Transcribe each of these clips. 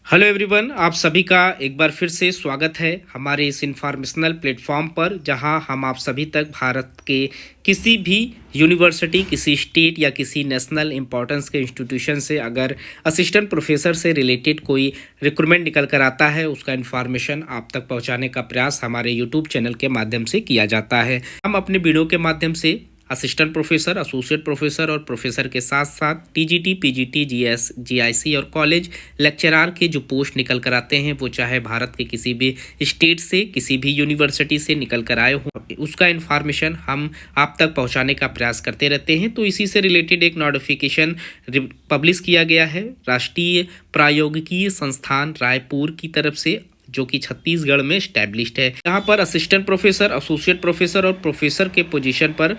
Hello everyone, आप सभी का एक बार फिर से स्वागत है हमारे इस इन्फॉर्मेशनल प्लेटफॉर्म पर, जहां हम आप सभी तक भारत के किसी भी यूनिवर्सिटी, किसी स्टेट या किसी नेशनल इम्पोर्टेंस के इंस्टीट्यूशन से अगर असिस्टेंट प्रोफेसर से रिलेटेड कोई रिक्रूटमेंट निकल कर आता है, उसका इन्फॉर्मेशन आप तक पहुंचाने का प्रयास हमारे यूट्यूब चैनल के माध्यम से किया जाता है। हम अपने वीडियो के माध्यम से असिस्टेंट प्रोफेसर, एसोसिएट प्रोफेसर और प्रोफेसर के साथ साथ टीजीटी, पीजीटी, जीएस, जीआईसी और कॉलेज लेक्चरार के जो पोस्ट निकल कर आते हैं, वो चाहे भारत के किसी भी स्टेट से, किसी भी यूनिवर्सिटी से निकल कर आए हों, उसका इन्फॉर्मेशन हम आप तक पहुंचाने का प्रयास करते रहते हैं। तो इसी से रिलेटेड एक नोटिफिकेशन पब्लिश किया गया है राष्ट्रीय प्रायोगिकी संस्थान रायपुर की तरफ से, जो कि छत्तीसगढ़ में स्टैब्लिश्ड है। यहाँ पर असिस्टेंट प्रोफेसर, एसोसिएट प्रोफेसर और प्रोफेसर के पोजीशन पर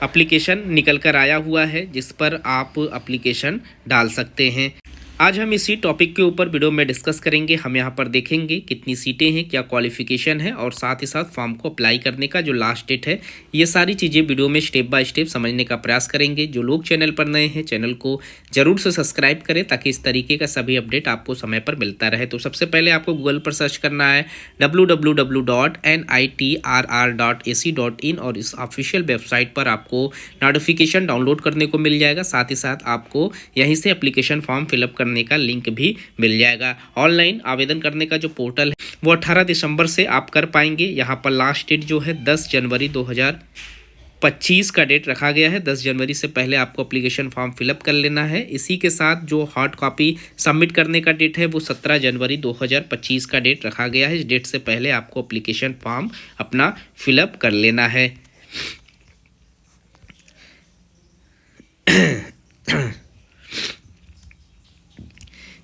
एप्लीकेशन निकल कर आया हुआ है, जिस पर आप एप्लीकेशन डाल सकते हैं। आज हम इसी टॉपिक के ऊपर वीडियो में डिस्कस करेंगे। हम यहाँ पर देखेंगे कितनी सीटें हैं, क्या क्वालिफिकेशन है और साथ ही साथ फॉर्म को अप्लाई करने का जो लास्ट डेट है। ये सारी चीज़ें वीडियो में स्टेप बाय स्टेप समझने का प्रयास करेंगे। जो लोग चैनल पर नए हैं, चैनल को जरूर से सब्सक्राइब करें ताकि इस तरीके का सभी अपडेट आपको समय पर मिलता रहे। तो सबसे पहले आपको गूगल पर सर्च करना है www.nitrr.ac.in और इस ऑफिशियल वेबसाइट पर आपको नोटिफिकेशन डाउनलोड करने को मिल जाएगा। साथ ही साथ आपको यहीं से एप्लीकेशन फॉर्म फिलअप करने का लिंक भी मिल जाएगा। ऑनलाइन आवेदन करने का जो पोर्टल है वो 18 दिसंबर से आप कर पाएंगे। यहाँ पर लास्ट डेट जो है 10 जनवरी 2025 का डेट रखा गया है। 10 जनवरी से पहले आपको एप्लीकेशन फॉर्म फिलअप कर लेना है। इसी के साथ जो हार्ड कॉपी सबमिट करने का डेट है वो 17 जनवरी 2025 का डेट रखा गया है। इस डेट से पहले आपको एप्लीकेशन फॉर्म अपना फिलअप कर लेना है।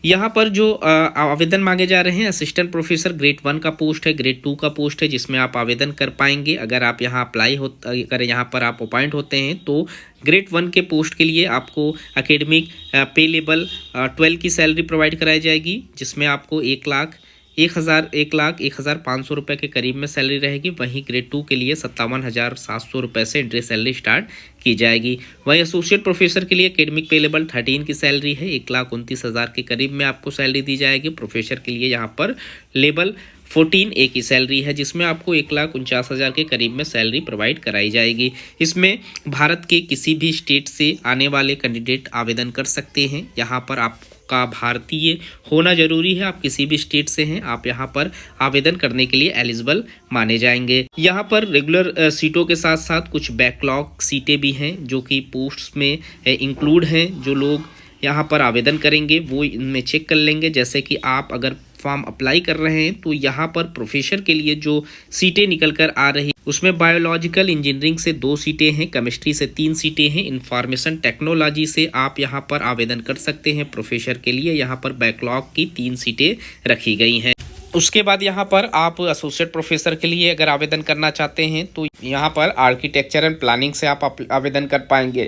यहाँ पर जो आवेदन मांगे जा रहे हैं, असिस्टेंट प्रोफेसर ग्रेड 1 का पोस्ट है, ग्रेड 2 का पोस्ट है, जिसमें आप आवेदन कर पाएंगे। अगर आप यहाँ अगर यहाँ पर आप अपॉइंट होते हैं तो ग्रेड 1 के पोस्ट के लिए आपको एकेडमिक पे लेवल 12 की सैलरी प्रोवाइड कराई जाएगी, जिसमें आपको 1,01,0500 रुपये के करीब में सैलरी रहेगी। वहीं ग्रेड 2 के लिए 57,700 रुपये से एंट्री सैलरी स्टार्ट की जाएगी। वहीं एसोसिएट प्रोफेसर के लिए एकेडमिक पे लेवल 13 की सैलरी है, 1,29,000 के करीब में आपको सैलरी दी जाएगी। प्रोफेसर के लिए यहाँ पर लेवल 14A की सैलरी है, जिसमें आपको 1,49,000 के करीब में सैलरी प्रोवाइड कराई जाएगी। इसमें भारत के किसी भी स्टेट से आने वाले कैंडिडेट आवेदन कर सकते हैं। यहाँ पर आपका भारतीय होना जरूरी है। आप किसी भी स्टेट से हैं, आप यहाँ पर आवेदन करने के लिए एलिजिबल माने जाएंगे। यहाँ पर रेगुलर सीटों के साथ साथ कुछ बैकलॉग सीटें भी हैं, जो कि पोस्ट्स में इंक्लूड हैं। जो लोग यहाँ पर आवेदन करेंगे वो इनमें चेक कर लेंगे। जैसे कि आप अगर फॉर्म अप्लाई कर रहे हैं तो यहाँ पर प्रोफेसर के लिए जो सीटें निकल कर आ रही, उसमें बायोलॉजिकल इंजीनियरिंग से 2 सीटें हैं, केमिस्ट्री से 3 सीटें हैं, इंफॉर्मेशन टेक्नोलॉजी से आप यहाँ पर आवेदन कर सकते हैं। प्रोफेसर के लिए यहाँ पर बैकलॉग की 3 सीटें रखी गई हैं। उसके बाद यहाँ पर आप एसोसिएट प्रोफेसर के लिए अगर आवेदन करना चाहते हैं तो यहाँ पर आर्किटेक्चर एंड प्लानिंग से आप आवेदन कर पाएंगे,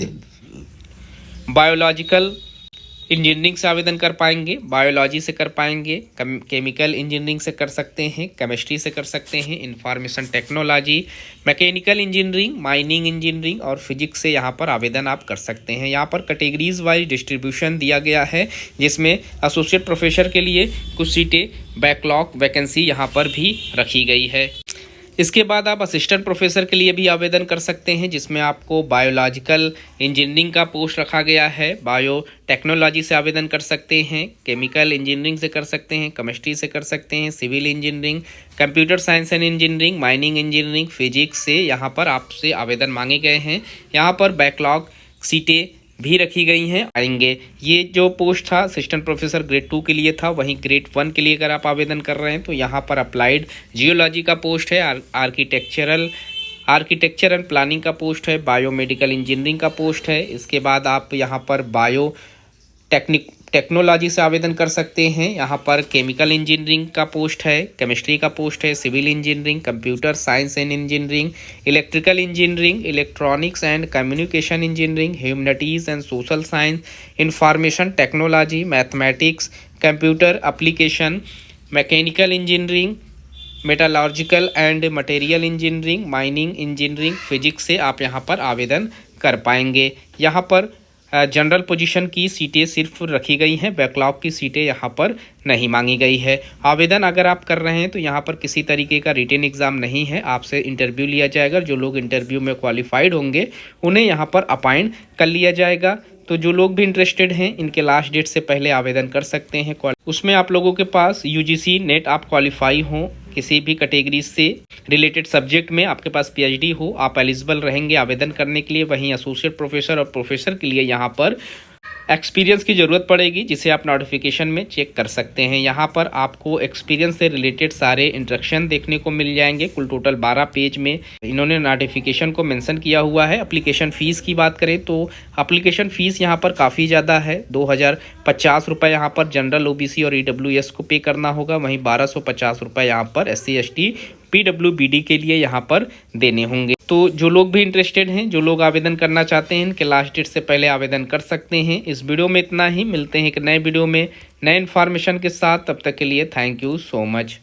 बायोलॉजिकल इंजीनियरिंग से आवेदन कर पाएंगे, बायोलॉजी से कर पाएंगे, केमिकल इंजीनियरिंग से कर सकते हैं, केमिस्ट्री से कर सकते हैं, information technology, mechanical engineering, mining engineering और फिजिक्स से यहाँ पर आवेदन आप कर सकते हैं। यहाँ पर कैटेगरीज वाइज डिस्ट्रीब्यूशन दिया गया है, जिसमें एसोसिएट प्रोफेसर के लिए कुछ सीटें बैकलॉग वैकेंसी यहाँ पर भी रखी गई है। इसके बाद आप असिस्टेंट प्रोफेसर के लिए भी आवेदन कर सकते हैं, जिसमें आपको बायोलॉजिकल इंजीनियरिंग का पोस्ट रखा गया है। बायो टेक्नोलॉजी से आवेदन कर सकते हैं, केमिकल इंजीनियरिंग से कर सकते हैं, केमिस्ट्री से कर सकते हैं, civil engineering, computer science and engineering, mining engineering, physics से यहाँ पर आपसे आवेदन मांगे गए हैं। यहाँ पर बैकलॉग सीटें भी रखी गई हैं आएंगे। ये जो पोस्ट था असिस्टेंट प्रोफेसर ग्रेड 2 के लिए था। वहीं ग्रेड 1 के लिए अगर आप आवेदन कर रहे हैं तो यहाँ पर अप्लाइड जियोलॉजी का पोस्ट है, आर्किटेक्चर एंड प्लानिंग का पोस्ट है, बायोमेडिकल इंजीनियरिंग का पोस्ट है। इसके बाद आप यहाँ पर बायो टेक्नोलॉजी से आवेदन कर सकते हैं। यहाँ पर केमिकल इंजीनियरिंग का पोस्ट है, केमिस्ट्री का पोस्ट है, civil engineering, computer science and engineering, electrical engineering, electronics and communication engineering, humanities and social science, information technology, mathematics, computer application, mechanical engineering, metallurgical and material engineering, mining engineering, physics से आप यहाँ पर आवेदन कर पाएंगे। यहाँ पर जनरल पोजीशन की सीटें सिर्फ रखी गई हैं, बैकलॉग की सीटें यहाँ पर नहीं मांगी गई है। आवेदन अगर आप कर रहे हैं तो यहाँ पर किसी तरीके का रिटन एग्ज़ाम नहीं है, आपसे इंटरव्यू लिया जाएगा। जो लोग इंटरव्यू में क्वालिफाइड होंगे उन्हें यहाँ पर अपॉइंट कर लिया जाएगा। तो जो लोग भी इंटरेस्टेड हैं इनके लास्ट डेट से पहले आवेदन कर सकते हैं। उसमें आप लोगों के पास यूजीसी नेट आप क्वालिफाई हो, किसी भी कैटेगरी से रिलेटेड सब्जेक्ट में आपके पास पीएचडी हो, आप एलिजिबल रहेंगे आवेदन करने के लिए। वहीं एसोसिएट प्रोफेसर और प्रोफेसर के लिए यहाँ पर एक्सपीरियंस की ज़रूरत पड़ेगी, जिसे आप नोटिफिकेशन में चेक कर सकते हैं। यहाँ पर आपको एक्सपीरियंस से रिलेटेड सारे इंस्ट्रक्शन देखने को मिल जाएंगे। कुल टोटल 12 पेज में इन्होंने नोटिफिकेशन को मेंशन किया हुआ है। एप्लीकेशन फ़ीस की बात करें तो एप्लीकेशन फ़ीस यहाँ पर काफ़ी ज़्यादा है। 2050 रुपये यहाँ पर जनरल ओबीसी और ईडब्ल्यूएस को पे करना होगा। वहीं 1250 रुपये यहाँ पर एससी एसटी पीडब्ल्यूबीडी के लिए यहाँ पर देने होंगे। तो जो लोग भी इंटरेस्टेड हैं, जो लोग आवेदन करना चाहते हैं, इनके लास्ट डेट से पहले आवेदन कर सकते हैं। इस वीडियो में इतना ही, मिलते हैं एक नए वीडियो में नए इन्फॉर्मेशन के साथ। तब तक के लिए थैंक यू सो मच।